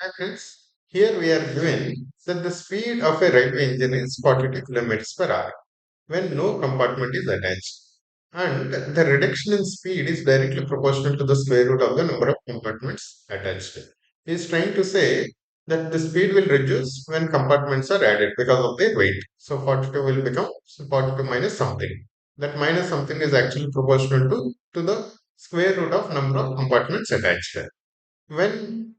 And hence, here we are given that the speed of a railway engine is 42 kilometers per hour when no compartment is attached. And the reduction in speed is directly proportional to the square root of the number of compartments attached. He is trying to say that the speed will reduce when compartments are added because of their weight. So 42 will become 42 minus something. That minus something is actually proportional to the square root of number of compartments attached. When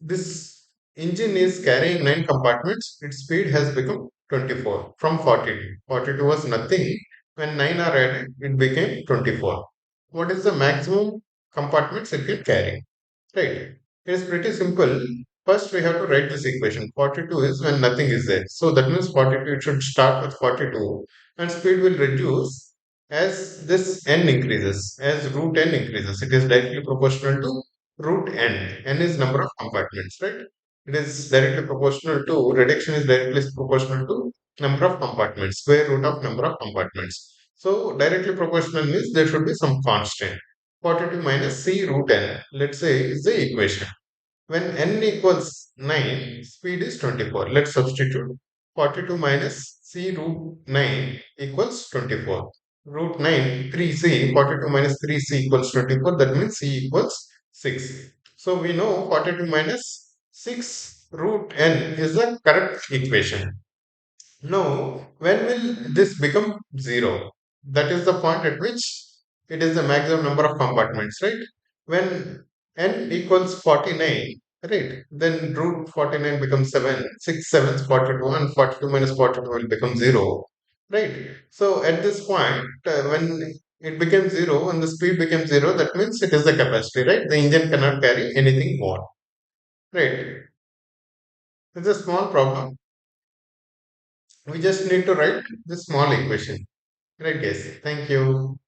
this engine is carrying 9 compartments, its speed has become 24 from 42. 42 was nothing. When 9 are added, it became 24. What is the maximum compartments it can carry? Right. It is pretty simple. First, we have to write this equation. 42 is when nothing is there. So that means 42, it should start with 42 and speed will reduce as this n increases, as root n increases. It is directly proportional to root n. N is number of compartments, right? It is directly proportional to, reduction is directly proportional to number of compartments, square root of number of compartments. So directly proportional means there should be some constant. 42 minus c root n, let's say, is the equation. When n equals 9, speed is 24. Let's substitute. 42 minus c root 9 equals 24. Root 9, 3c, 42 minus 3c equals 24. That means c equals 6. So we know 42 minus 6 root n is the correct equation. Now, when will this become 0? That is the point at which it is the maximum number of compartments, right? When n equals 49, right? Then root 49 becomes 7, 6 sevens 42, and 42 minus 42 will become 0, right? So at this point, when it becomes 0 and the speed becomes 0, that means it is the capacity, right? The engine cannot carry anything more, right? It's a small problem. We just need to write the small equation. Great guess. Thank you.